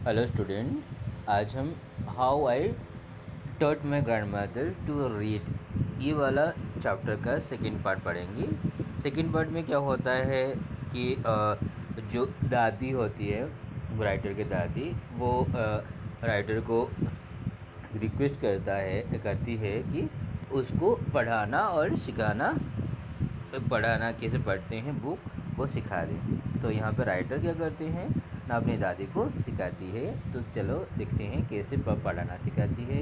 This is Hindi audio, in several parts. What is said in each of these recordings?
हेलो स्टूडेंट, आज हम how I taught my grandmother to read ये वाला चैप्टर का सेकंड पार्ट पढ़ेंगे। सेकंड पार्ट में क्या होता है कि जो दादी होती है, राइटर की दादी, वो राइटर को रिक्वेस्ट करती है कि उसको पढ़ाना और सिखाना, पढ़ाना कैसे पढ़ते हैं बुक वो सिखा दें। तो यहाँ पे राइटर क्या करते हैं ना, अपनी दादी को सिखाती है। तो चलो देखते हैं कैसे पढ़ाना सिखाती है।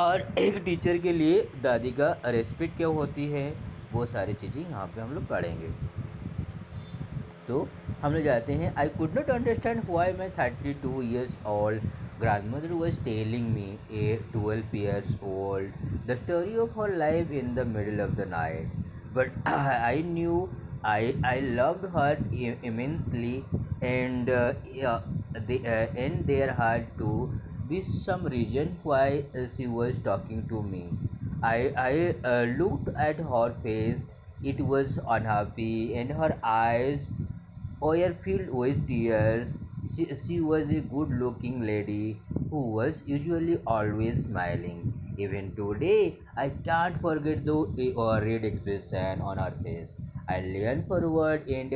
और एक टीचर के लिए दादी का रेस्पेक्ट क्या होती है, वो सारी चीज़ें यहाँ पे हम लोग पढ़ेंगे। तो हम लोग जाते हैं। I could not understand why my 32 years old grandmother was telling me, a 12 years old, the story of her life in the middle of the night. But I knew I loved her immensely, and and there had to be some reason why she was talking to me. I looked at her face. It was unhappy, and her eyes were filled with tears. She was a good looking lady who was usually always smiling. Even today, I can't forget the red expression on her face. I leaned forward and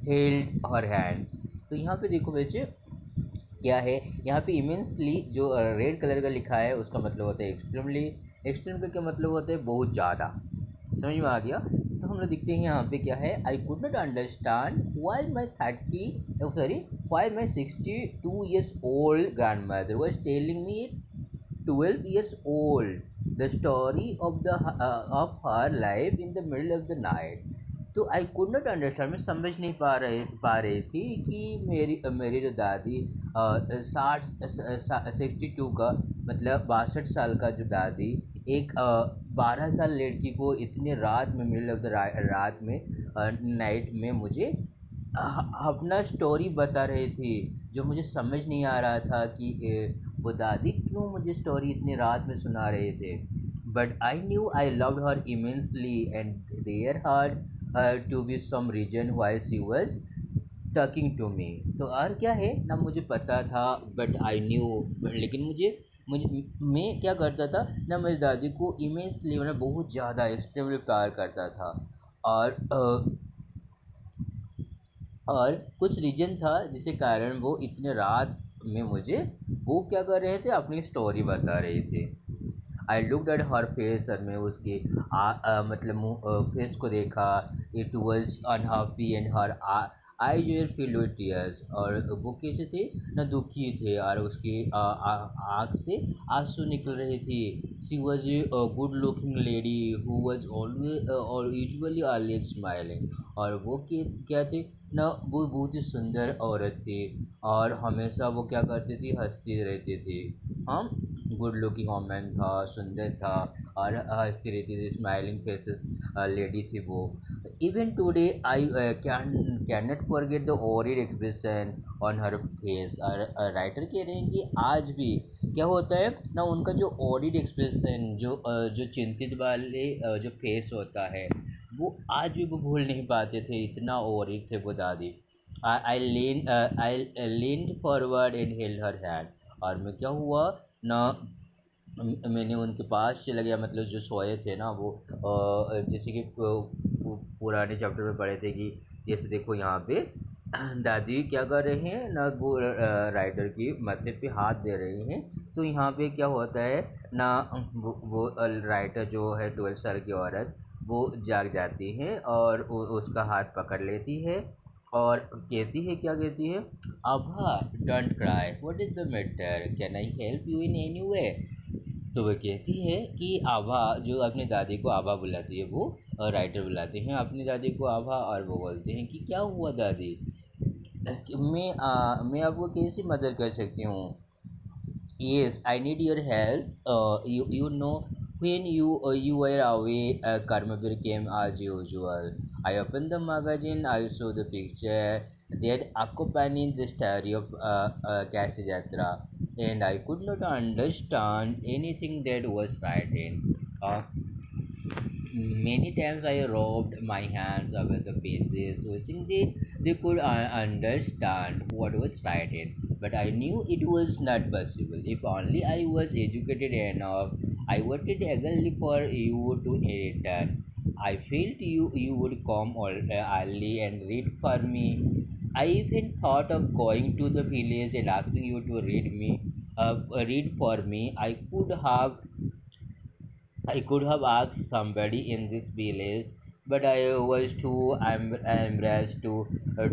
held her hands. तो यहाँ पे देखो बच्चे क्या है, यहाँ पे इमेंसली जो रेड कलर का लिखा है उसका मतलब होता है एक्सट्रीमली। एक्सट्रीम का क्या मतलब होता है, बहुत ज़्यादा। समझ में आ गया। तो हम लोग देखते हैं यहाँ पे क्या है। I could not understand why my 62 years old grandmother was telling me 12 years old the story of her life in the middle of the night. तो आई कुड नॉट अंडरस्टैंड, मैं समझ नहीं पा रही थी कि मेरी जो दादी 62 का मतलब 62 साल का जो दादी एक 12 साल लड़की को इतने रात में, मिडल ऑफ द रात में, नाइट में मुझे अपना स्टोरी बता रही थी, जो मुझे समझ नहीं आ रहा था कि वो दादी क्यों मुझे स्टोरी इतनी रात में सुना रहे थे। But I knew I loved her immensely, and there had to be some reason why she was talking to me. तो और क्या है ना, मुझे पता था, बट आई न्यू, लेकिन मुझे मुझे मैं क्या करता था ना, मेरी दादी को इमेंसली, मैं बहुत ज़्यादा एक्सट्रीमली प्यार करता था। और और कुछ रीज़न था जिसके कारण वो इतने रात में मुझे वो क्या कर रहे थे, अपनी स्टोरी बता रहे थे। I looked at her face, और मैं उसके मतलब मुँह फेस को देखा। It was unhappy and her eyes were filled with tears, और वो कैसे थे ना, दुखी थे, और उसकी आँख से आंसू निकल रहे थे। She was a good looking lady who was always और यूजुअली ऑलवेज स्माइलिंग, और वो क्या थे ना, वो बहुत ही सुंदर औरत थी, और हमेशा वो क्या करती थी, हंसती रहती थी। हम गुड लुकिंग वोमेन था, सुंदर था, और हंसती रहती थी, स्माइलिंग फेसेस लेडी थी वो। Even today I can not forget the worried expression on her face. और राइटर कह रहे हैं कि आज भी क्या होता है ना, उनका जो ओरिड एक्सप्रेशन, जो चिंतित वाले जो फेस होता है, वो आज भी वो भूल नहीं पाते थे, इतना ओरिड थे वो दादी। आई leaned forward and held her hand, और मैं क्या हुआ ना, मैंने उनके पास चला गया, मतलब जो सोए थे ना वो, जैसे कि पुराने चैप्टर में पढ़े थे कि जैसे देखो यहाँ पे दादी क्या कर रहे हैं ना, वो राइटर की माथे पे हाथ दे रहे हैं। तो यहाँ पे क्या होता है ना, वो राइटर जो है 12 साल की औरत, वो जाग जाती है और उसका हाथ पकड़ लेती है, और कहती है, क्या कहती है, Abha don't cry, what is the matter, can I help you in any way. तो वो कहती है कि आभा, जो अपनी दादी को आभा बुलाती है, वो राइटर बुलाते हैं अपनी दादी को आभा, और वो बोलते हैं कि क्या हुआ दादी, मैं आपको कैसी मदद कर सकती हूँ। Yes, I need your help. You know, when you were away, Karmabir came as usual. I opened the magazine. I saw the picture that accompanied the story of Kasi Jatra, and I could not understand anything that was written. Many times I rubbed my hands over the pages, wishing they could understand what was written. But I knew it was not possible. If only I was educated enough, I waited eagerly for you to return. I felt you would come early and read for me. I even thought of going to the village and asking you to read for me. I could have asked somebody in this village, but I was too embarrassed to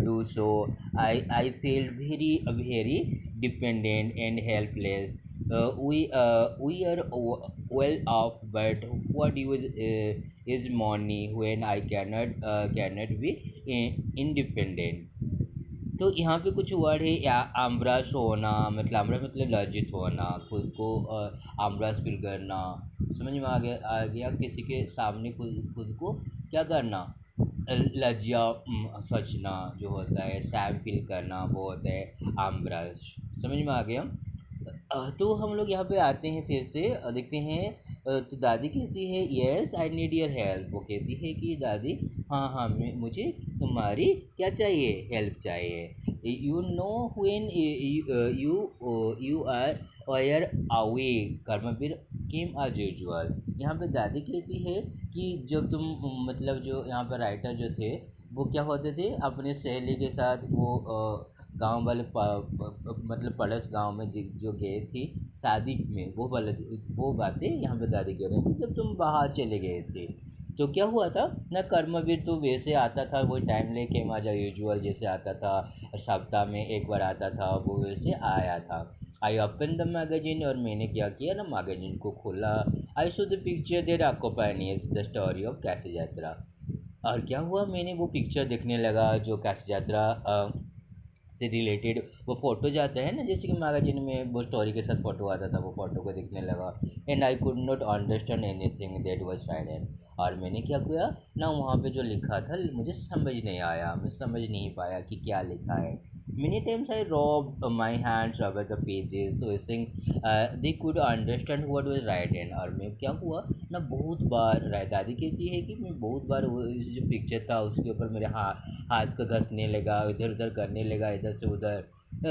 do so. I felt very dependent and helpless. We are well off, but what is money when I cannot be independent? तो यहाँ पे कुछ वर्ड है या आमरास होना, मतलब आमरास मतलब लज्जित होना, खुद को आमरास फील करना। समझ में आ गया किसी के सामने खुद को क्या करना, लज्जा सचना जो होता है, सैम फील करना, वो होता है आमरास। समझ में आ गया। तो हम लोग यहाँ पे आते हैं फिर से देखते हैं। तो दादी कहती है yes I need your help. वो कहती है कि दादी हाँ हाँ मुझे तुम्हारी क्या चाहिए, हेल्प चाहिए। You know when you are were away Karmveer came as usual. यहाँ पे दादी कहती है कि जब तुम मतलब जो यहाँ पर राइटर जो थे वो क्या होते थे, अपने सहेली के साथ वो गांव वाले मतलब पड़ोस गांव में जो गए थी शादी में, वो बातें यहाँ पे दादी कह रहे हैं कि जब तुम बाहर चले गए थे तो क्या हुआ था ना, कर्मवीर तो वैसे आता था, वही टाइम लेके मजा यूजुअल जैसे आता था, सप्ताह में एक बार आता था, वो वैसे आया था। आई ओपन द मैगजीन, और मैंने क्या किया ना, मैगजीन को खोला। I saw the picture there accompanies the story of कैसे यात्रा। और क्या हुआ, मैंने वो पिक्चर देखने लगा जो कैसे यात्रा से रिलेटेड वो फ़ोटो जाता है ना, जैसे कि मैगजीन में वो स्टोरी के साथ फ़ोटो आता था, वो फ़ोटो को देखने लगा। And I could not understand anything that was written. और मैंने क्या किया ना, वहाँ पे जो लिखा था मुझे समझ नहीं आया, मैं समझ नहीं पाया कि क्या लिखा है। Many times I rub my hands over the pages wishing they could understand what was written. और मैं क्या हुआ ना, बहुत बार दादी कहती है कि मैं बहुत बार वो इस जो पिक्चर था उसके ऊपर मेरे हाथ को घसने लगा, इधर उधर करने लगा, इधर से उधर,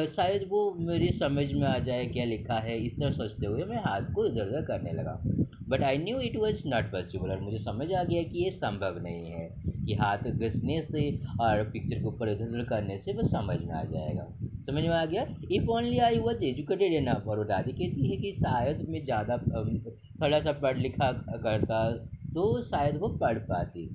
शायद वो मेरी समझ में आ जाए क्या लिखा है, इस तरह सोचते हुए मैं हाथ को इधर उधर करने लगा। But I knew it was not possible. और मुझे समझ आ गया कि ये संभव नहीं है कि हाथ घसने से और पिक्चर के ऊपर इधर उधर करने से वो समझ में आ जाएगा। समझ में आ गया। If only I was educated enough. और वो दादी कहती है कि शायद मैं ज़्यादा थोड़ा सा पढ़ लिखा करता तो शायद वो पढ़ पाती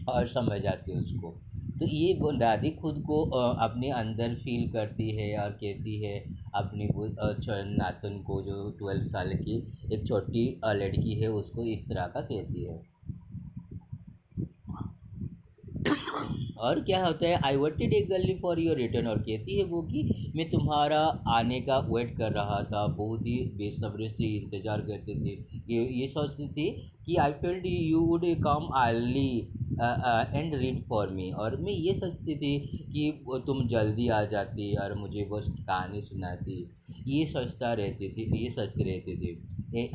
और समझ आती उसको। तो ये वो दादी खुद को अपने अंदर फील करती है और कहती है अपनी वो नातन को, जो 12 साल की एक छोटी लड़की है, उसको इस तरह का कहती है। और क्या होता है, I waited eagerly for your return. और कहती है वो कि मैं तुम्हारा आने का वेट कर रहा था, बहुत ही बेसब्री से इंतज़ार करते थे। ये सोचती थी कि I felt you would come early and read for me. और मैं ये सोचती थी कि तुम जल्दी आ जाती और मुझे बस कहानी सुनाती। ये सोचती रहती थी।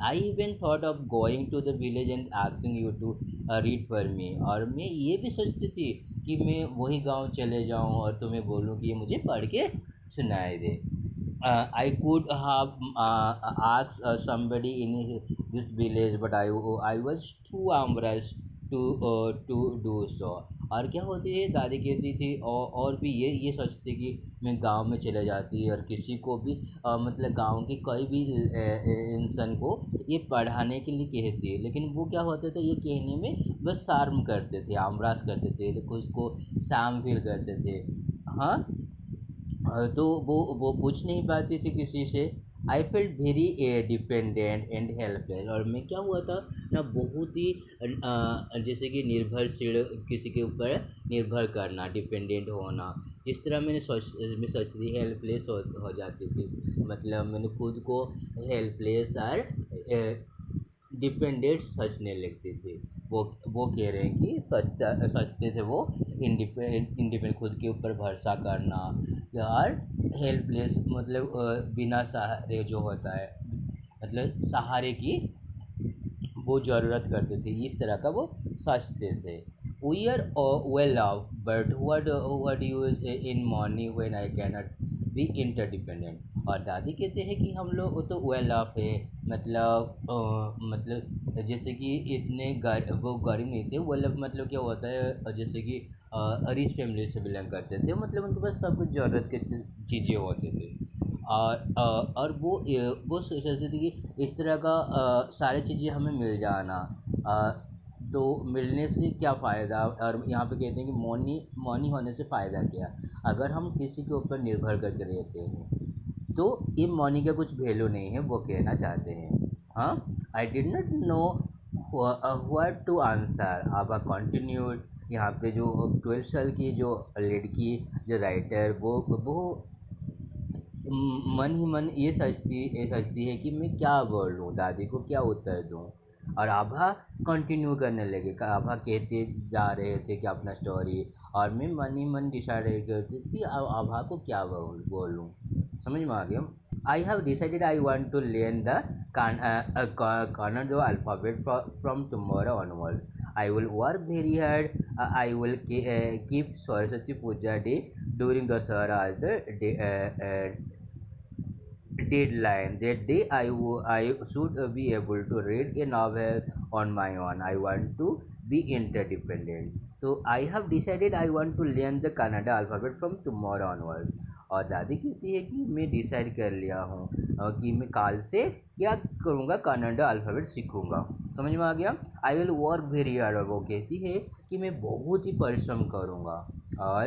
I even thought of going to the village and asking you to read for me. और मैं ये भी सोचती थी कि मैं वही गांव चले जाऊं और तुम्हें बोलूं कि ये मुझे पढ़ के सुनाई दे। I could have asked somebody in this village, but I was too embarrassed to do so। और क्या होती है, दादी कहती थी और भी ये सोचती कि मैं गांव में चले जाती और किसी को भी मतलब गांव के कोई भी इंसान को ये पढ़ाने के लिए कहती है, लेकिन वो क्या होता था, ये कहने में बस शार्म करते थे, आमरास करते थे, खुद को शाम फील करते थे। हाँ। तो वो पूछ नहीं पाती थी किसी से। I felt very dependent and helpless. और मैं क्या हुआ था ना, बहुत ही जैसे कि निर्भरशील, किसी के ऊपर निर्भर करना, डिपेंडेंट होना, इस तरह मैं सोचती थी, हेल्पलेस हो जाती थी। मतलब मैंने खुद को हेल्पलेस और डिपेंडेंट सोचने लगती थी। वो कह रहे हैं कि सोचते थे वो इंडिपेंडेंट, खुद के ऊपर भरोसा करना। यार हेल्पलेस मतलब बिना सहारे जो होता है, मतलब सहारे की वो ज़रूरत करते थे, इस तरह का वो सोचते थे। We are well off but what use in morning when I cannot be interdependent. और दादी कहते हैं कि हम लोग वो तो वेल ऑफ है, मतलब जैसे कि इतने वो गरीब नहीं थे, मतलब क्या होता है, जैसे कि रिच फैमिली से बिलोंग करते थे, मतलब उनके पास सब कुछ ज़रूरत की चीज़ें होते थे। और वो सोचते थे कि इस तरह का सारी चीज़ें हमें मिल जाना, तो मिलने से क्या फ़ायदा। और यहाँ पे कहते हैं कि मौनी मौनी होने से फ़ायदा क्या, अगर हम किसी के ऊपर निर्भर करके रहते हैं तो ये मौनी का कुछ वैल्यू नहीं है, वो कहना चाहते हैं। हाँ, I did not know what to answer, अब कंटिन्यूड। यहाँ पे जो 12 साल की जो लड़की, जो राइटर, वो मन ही मन ये सोचती है कि मैं क्या बोलूँ, दादी को क्या उत्तर दूँ। और आभा कंटिन्यू करने लगे, आभा कहते जा रहे थे कि अपना स्टोरी, और मैं मन ही मन डिसाइड करती थी कि आभा को क्या बोलूँ। समझ में आ गया। I have decided I want to learn the Kannada alphabet from tomorrow onwards. I will work very hard. I will keep Saraswati Puja day during the Sahara as the deadline. That day I should be able to read a novel on my own. I want to be interdependent. So I have decided I want to learn the Kannada alphabet from tomorrow onwards. और दादी कहती है कि मैं डिसाइड कर लिया हूँ कि मैं काल से क्या करूँगा, कन्नड़ा अल्फ़ाबेट सीखूँगा। समझ में आ गया। आई विल वर्क वेरी हार्ड, और वो कहती है कि मैं बहुत ही परिश्रम करूँगा। और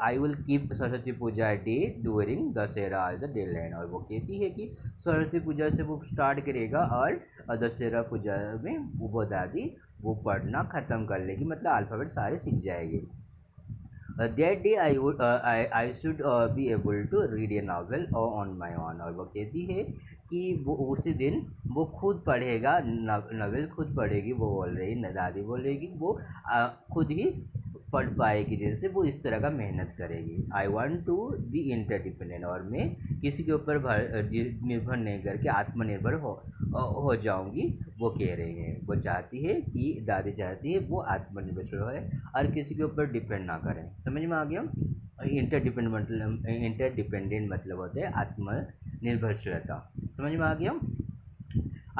I will keep Saraswati Puja day during Dussehra as the deadline, और वो कहती है कि सरस्वती पूजा से वो स्टार्ट करेगा और दशहरा पूजा में वो दादी वो पढ़ना ख़त्म कर लेगी, मतलब अल्फ़ाबेट सारे सीख जाएगी। That day I should be able to read a novel on my own, और वो कहती है कि वो उसी दिन वो खुद पढ़ेगा, नॉवेल खुद पढ़ेगी। वो बोल रही न, दादी बोल रही कि वो खुद ही पढ़ पाएगी, जैसे वो इस तरह का मेहनत करेगी। I want to be interdependent, और मैं किसी के ऊपर निर्भर नहीं करके आत्मनिर्भर हो जाऊंगी। वो कह रही है, वो चाहती है कि दादी चाहती है वो आत्मनिर्भर है और किसी के ऊपर डिपेंड ना करें। समझ में आ गया। इंटरडिपेंडेंट मतलब होता है आत्मनिर्भरशीलता। समझ में आ गया।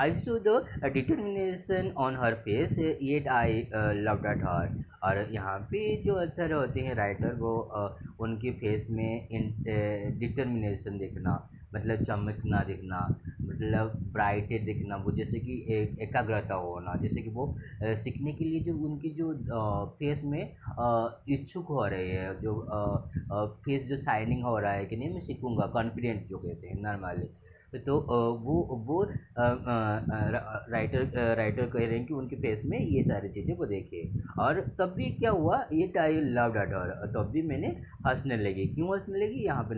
I saw the determination on her face, yet I loved at her। और यहाँ पे जो अथर होते हैं राइटर, वो उनके फेस में डिटर्मिनेशन दिखना, मतलब चमकना दिखना, मतलब ब्राइट दिखना, वो जैसे कि एकाग्रता होना, जैसे कि वो सीखने के लिए जो उनकी जो फेस में इच्छुक हो रही है, जो फेस जो शाइनिंग हो रहा है कि नहीं मैं सीखूंगा, कॉन्फिडेंट जो कहते हैं नॉर्मली। तो वो राइटर कह रहे हैं कि उनके फेस में ये सारी चीज़ें वो देखे। और तब भी क्या हुआ, ये टाई लव्ड एट हर, तब भी मैंने हंसने लगी। क्यों हंसने लगी, यहाँ पे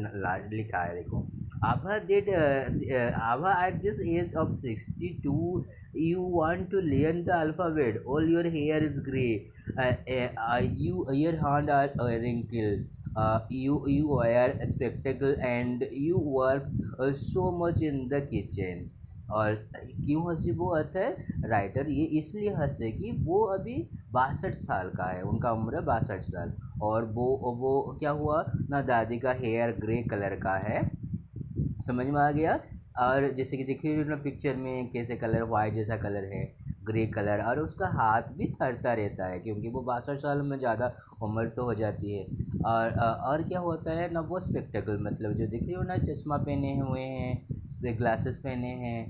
लिखा है देखो। Abha at this age of 62 you want to learn the alphabet, all your hair is grey, your hand are wrinkled, you wear a spectacle and you work so much in the kitchen। और क्यों हंसी वो आता है राइटर, ये इसलिए हंसे कि वो अभी 62 साल का है, उनका उम्र है 62 साल। और वो क्या हुआ ना, दादी का हेयर ग्रे कलर का है। समझ में आ गया। और जैसे कि देखिए ना पिक्चर में कैसे कलर वाइट जैसा कलर है, ग्रे कलर, और उसका हाथ भी थरता रहता है क्योंकि वो 62 साल में ज़्यादा उम्र तो हो जाती है। और क्या होता है ना, वो स्पेक्टेकल मतलब जो दिख रही हो ना, चश्मा पहने हुए हैं, ग्लासेस पहने हैं,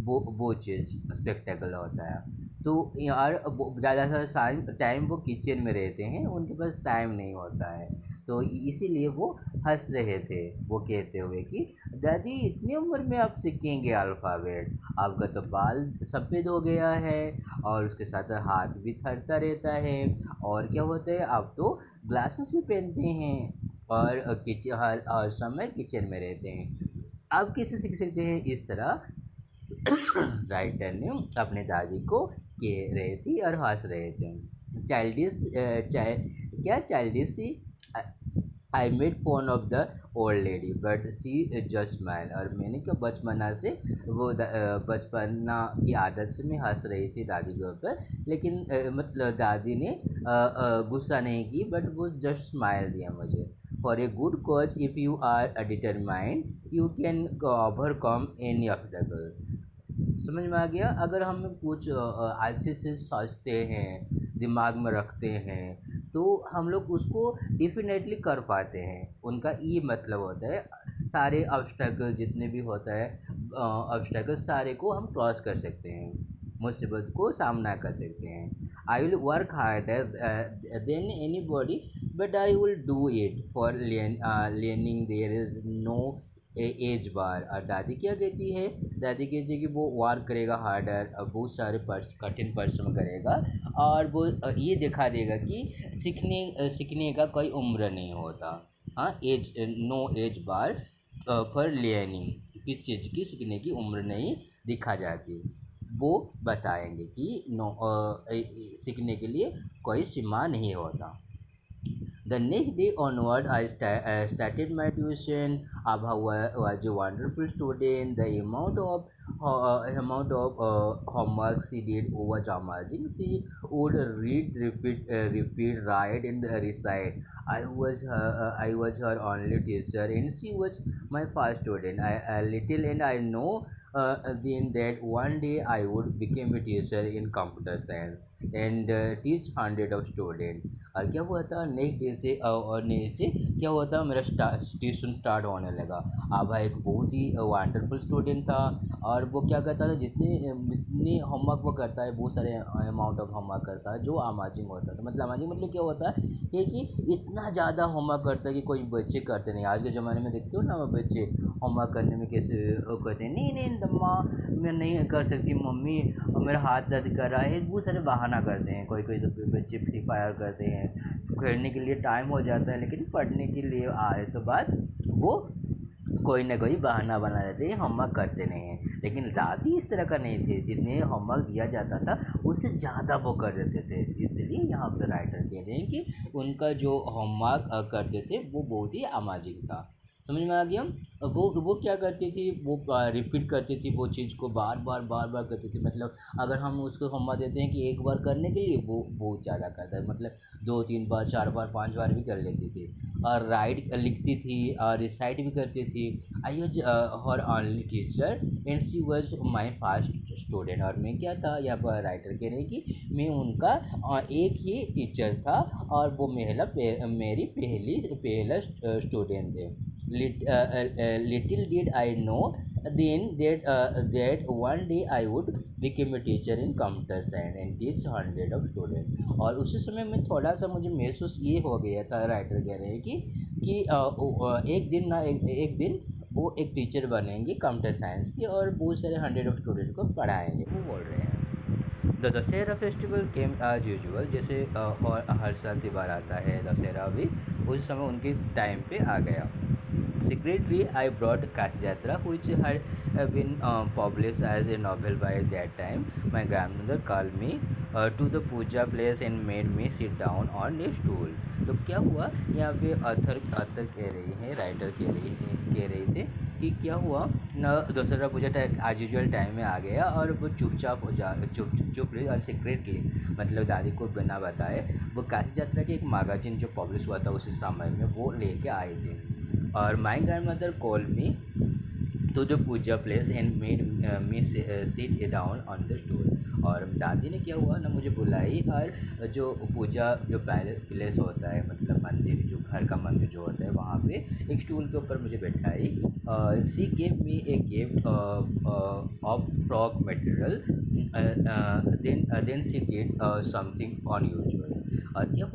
वो चीज़ स्पेक्टेकल होता है। तो यार ज़्यादा सारा टाइम वो किचन में रहते हैं, उनके पास टाइम नहीं होता है, तो इसीलिए वो हंस रहे थे, वो कहते हुए कि दादी इतनी उम्र में आप सीखेंगे अल्फ़ाबेट, आपका तो बाल सफ़ेद हो गया है और उसके साथ हाथ भी थरता रहता है, और क्या होता है आप तो ग्लासेस भी पहनते हैं और हर समय किचन में रहते हैं, आप कैसे सीख सकते हैं। इस तरह राइटर ने अपने दादी को कह रहे थी और हंस रहे थे। चाइल्डिश, क्या childish I made fun of the old lady but she just smile. और मैंने क्या बचपना से बचपना की आदत से मैं हंस रही थी दादी के ऊपर, लेकिन मतलब दादी ने गुस्सा नहीं की, बट वो जस्ट स्माइल दिया मुझे। For a good cause if you are determined you can overcome any obstacle. समझ में आ गया? अगर हम कुछ अच्छे से सोचते हैं, दिमाग में रखते हैं, तो हम लोग उसको डेफिनेटली कर पाते हैं। उनका ये मतलब होता है, सारे ऑब्स्टेकल जितने भी होता है, ऑब्स्टेकल सारे को हम क्रॉस कर सकते हैं, मुसीबत को सामना कर सकते हैं। I will work harder than anybody but I will do it for learning there is no age bar. और दादी क्या कहती है? दादी कहती है कि वो वार करेगा हार्डर, बहुत सारे कठिन परिश्रम करेगा, और वो ये दिखा देगा कि सीखने का कोई उम्र नहीं होता। हाँ, age no age bar for learning, किस चीज़ की सीखने की उम्र नहीं दिखा जाती। वो बताएंगे कि सीखने के लिए कोई सीमा नहीं होता। The next day onward, I started my tuition. Abha was a wonderful student. The amount of homework she did was amazing. She would read, repeat, write, and recite. I was her only teacher, and she was my first student. I little and I know then that one day I would become a teacher in computer science and teach hundred of students। और क्या हुआ था, नेक्स्ट डे से और नेक्स्ट से क्या हुआ था, मेरा ट्यूशन स्टार्ट होने लगा। आभा एक बहुत ही वंडरफुल स्टूडेंट था, और वो क्या करता था, जितने होमवर्क वो करता है, बहुत सारे अमाउंट ऑफ होमवर्क करता है जो अमेजिंग होता था। मतलब अमेजिंग मतलब क्या होता है, ये कि इतना ज़्यादा होमवर्क करता है कि कोई बच्चे करते नहीं। आज के ज़माने में देखते हो ना, बच्चे होमवर्क करने में कैसे कहते हैं, नहीं नहीं दम्मा मैं नहीं कर सकती मम्मी, और मेरा हाथ दर्द कर रहा है, बहुत सारे बहाना करते हैं। कोई कोई तो बच्चे फ्री फायर करते हैं, खेलने के लिए टाइम हो जाता है, लेकिन पढ़ने के लिए आए तो बाद वो कोई ना कोई बहाना बना लेते हैं, होमवर्क करते नहीं हैं। लेकिन दादी इस तरह का नहीं थे, जितने होमवर्क दिया जाता था उससे ज़्यादा वो कर देते थे। इसलिए यहाँ पे राइटर कह रहे हैं कि उनका जो होमवर्क करते थे वो बहुत ही अमेजिंग था। समझ में आ गया? वो क्या करती थी, वो रिपीट करती थी वो चीज़ को, बार बार करती थी। मतलब अगर हम उसको होमवर्क देते हैं कि एक बार करने के लिए, वो बहुत ज़्यादा करता है, मतलब 2 3 बार 4 बार 5 बार भी कर लेती थी। और राइट लिखती थी और रिसाइट भी करती थी। I was her only teacher and she was my first student. और मैं क्या था, यहाँ पर राइटर कह रहे हैं कि मैं उनका एक ही टीचर था, और वो मेरी पहला स्टूडेंट थे। Little did I know then that one day I would become a teacher in computer science and teach hundred of students। और उसी समय में थोड़ा सा मुझे महसूस ये हो गया था, राइटर कह रहे हैं कि एक दिन ना एक दिन वो एक टीचर बनेंगे कंप्यूटर साइंस की, और बहुत सारे हंड्रेड ऑफ स्टूडेंट को पढ़ाएंगे। वो बोल रहे हैं the Dussehra festival came as usual, जैसे और हर साल त्यौहार आता है, दशहरा भी उस समय उनके टाइम पे आ गया। Secretly, I brought Kashi Yatra, which had been published as a novel by that time. My grandmother called me to the puja place and made me sit down on a stool। तो क्या हुआ यहाँ पे, अथर कह रही है, राइटर कह रही थे कि क्या हुआ न, दशहरा पूजा आज यूजुअल टाइम में आ गया, और वो चुपचाप हो जा चुप रही, और सीक्रेटली मतलब दादी को बिना बताए वो काशी यात्रा के एक मैगजीन जो पब्लिश हुआ था उसी समय में वो लेके आए थे। और my grandmother call me to the puja place and made me sit down on the stool. और दादी ने क्या हुआ ना, मुझे बुलाई, और जो पूजा जो प्लेस होता है, मतलब मंदिर, जो घर का मंदिर जो होता है, वहाँ पे एक स्टूल के ऊपर मुझे बैठाई। She gave me a gift of frock material then she did something unusual. और क्या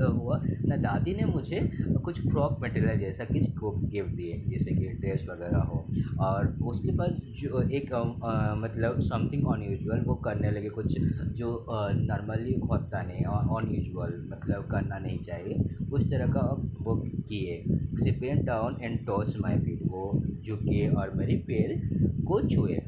हुआ ना, दादी ने मुझे कुछ फ्रॉक मटेरियल जैसा कुछ गिफ्ट दिए, जैसे कि ड्रेस वगैरह हो, और उसके बाद जो एक मतलब समथिंग अनयूजुअल वो करने लगे, कुछ जो नॉर्मली होता नहीं, अनयूजुअल मतलब करना नहीं चाहिए, उस तरह का वो किए। She bent down and touch my feet, वो झुके और मेरी पैर को छुए।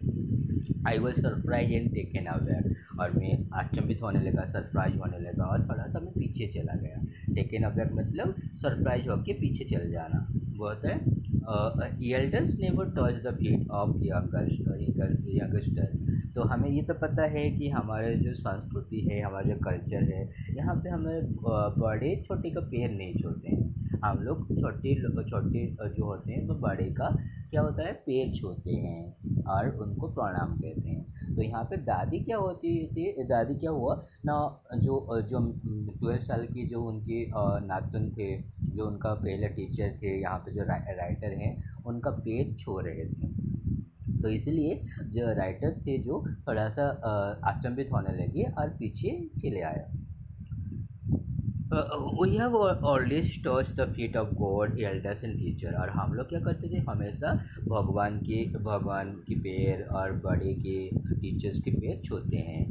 I was surprise and taken aback, और मैं अचंभित होने लगा, सरप्राइज होने लगा और थोड़ा सा मैं पीछे चला गया। टेकन अबैक मतलब सरप्राइज होके पीछे चल जाना, वो होता है elders never touch the feet of youngster. तो हमें ये तो पता है कि हमारे जो संस्कृति है, हमारा जो कल्चर है, यहाँ पे हमें बड़े छोटे का पैर नहीं छूते हैं। हम लोग छोटे छोटे जो होते हैं वो बड़े का क्या होता है, पैर छूते हैं और उनको प्रणाम कहते हैं। तो यहाँ पे दादी क्या होती थी, दादी क्या हुआ ना, जो जो 12 साल की जो उनकी नातुन थे, जो उनका पहले टीचर थे, यहाँ पे जो राइटर हैं, उनका पैर छू रहे थे। तो इसलिए जो राइटर थे जो थोड़ा सा अचंभित होने लगे और पीछे चले आया। We have always touch the feet of God elders and teacher, और हम लोग क्या करते थे, हमेशा भगवान की पैर और बड़े के टीचर्स के पैर छूते हैं।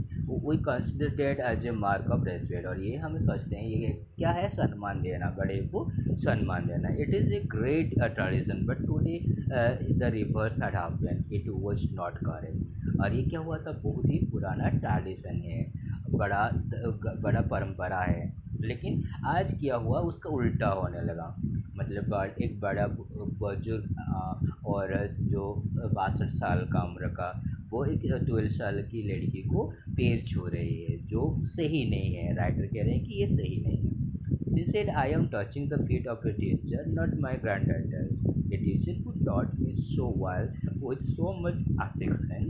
We consider that as a mark of respect, और ये हम सोचते हैं ये क्या है, सम्मान देना, बड़े को सम्मान देना। It is a great tradition but today the reverse had happened, it was not correct. और ये क्या हुआ था, बहुत ही पुराना ट्रेडिशन है, बड़ा बड़ा परंपरा है, लेकिन आज क्या हुआ उसका उल्टा होने लगा। मतलब एक बड़ा बुजुर्ग औरत जो 62 साल का उम्र का, वो एक 12 साल की लड़की को पैर छू रही है, जो सही नहीं है। राइटर कह रहे हैं कि ये सही नहीं है। She said, I am touching the feet of a teacher, not my granddaughters. A teacher who taught me so well, with so much affection,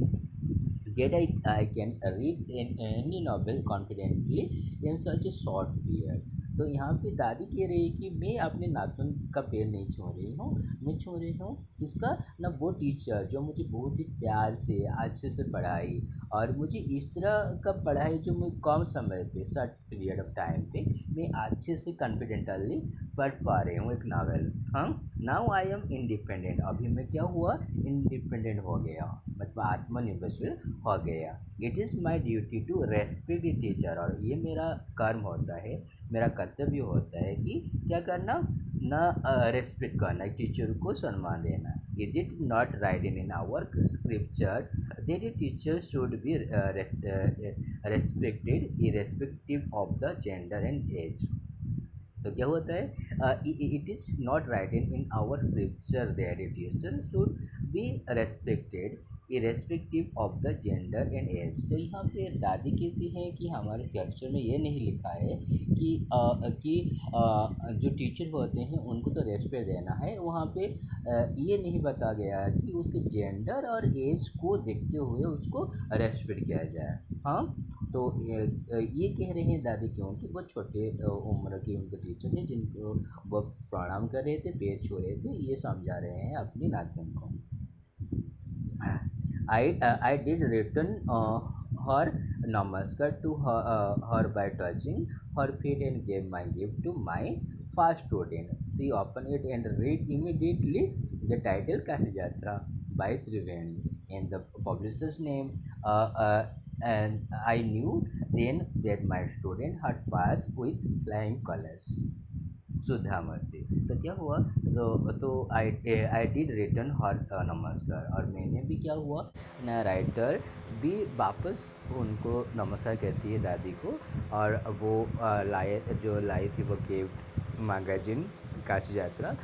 yet I can read in any novel confidently in such a short period. तो यहाँ पे दादी कह रही है कि मैं अपने नाखून का पैर नहीं छू रही हूँ, मैं छू रही हूँ इसका ना, वो टीचर जो मुझे बहुत ही प्यार से अच्छे से पढ़ाई, और मुझे इस तरह का पढ़ाई जो मैं कम समय पे, शॉर्ट पीरियड ऑफ टाइम पे मैं अच्छे से कॉन्फिडेंटली पढ़ पा रही हूँ एक नावल। हाँ, नाउ आई एम इंडिपेंडेंट, अभी मैं क्या हुआ, इंडिपेंडेंट हो गया, मतलब आत्मनिर्भरशील हो गया। It is my duty to respect the teacher, और ये मेरा कर्म होता है, मेरा कर्तव्य होता है कि क्या करना ना, रेस्पेक्ट करना, टीचर को सम्मान देना। Is it not writing in our scripture that a teacher should be respected irrespective of the gender and age. तो क्या होता है, it is not written in our scripture that a teacher should be respected irrespective of the gender and age. तो यहाँ पे दादी कहती हैं कि हमारे स्क्रिप्चर में ये नहीं लिखा है कि जो टीचर होते हैं उनको तो रेस्पेक्ट देना है, वहाँ पे ये नहीं बताया गया है कि उसके जेंडर और एज को देखते हुए उसको रेस्पेक्ट किया जाए। हाँ, तो ये कह रहे हैं दादी क्योंकि वो छोटे उम्र के उनके टीचर थे जिनको वो प्रणाम कर रहे थे, पैर छू रहे थे, ये समझा रहे हैं अपनी नातिन को। I did return her namaskar to her by touching her feet and gave my gift to my first student. She opened it and read immediately the title Kasi Jatra by Triveni and the publisher's name. And I knew then that my student had passed with flying colors. Sudha Murty. तो क्या हुआ, तो आई डिड रिटर्न हर नमस्कार, और मैंने भी क्या हुआ ना, राइटर भी वापस उनको नमस्कार कहती है दादी को, और वो जो लाई थी वो गिफ्ट मैगजीन काशी यात्रा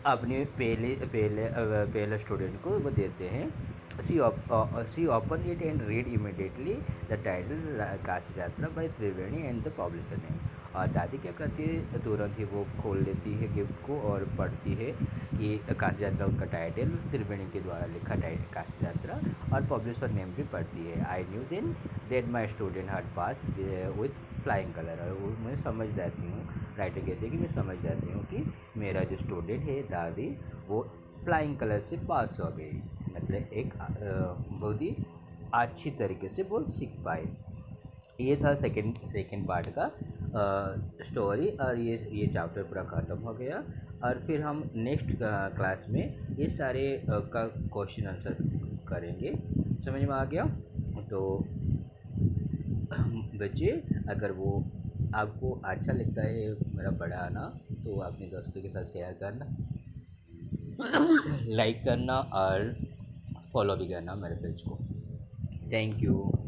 अपने पहले स्टूडेंट को वो देते हैं। She opened it and read immediately the title Kashi यात्रा by Triveni and the publisher name। और दादी क्या करती है, तुरंत ही वो खोल लेती है गिफ्ट को और पढ़ती है कि काशी यात्रा उनका टाइटल, त्रिवेणी के द्वारा लिखा टाइटल काशी यात्रा, और पब्लिशर नेम भी पढ़ती है। I knew then that my student had pass with flying colour, और वो मैं समझ जाती हूँ, राइटर कहते हैं कि मैं समझ जाती हूँ कि मेरा जो स्टूडेंट है दादी, वो फ्लाइंग कलर से पास हो गई, मतलब एक बहुत ही अच्छी तरीके से वो सीख पाए। ये था सेकेंड पार्ट का स्टोरी, और ये चैप्टर पूरा ख़त्म हो गया। और फिर हम नेक्स्ट क्लास में ये सारे का क्वेश्चन आंसर करेंगे। समझ में आ गया? तो बच्चे, अगर वो आपको अच्छा लगता है मेरा पढ़ाना, तो अपने दोस्तों के साथ शेयर करना, लाइक करना और फॉलो भी करना मेरे पेज को। Thank you.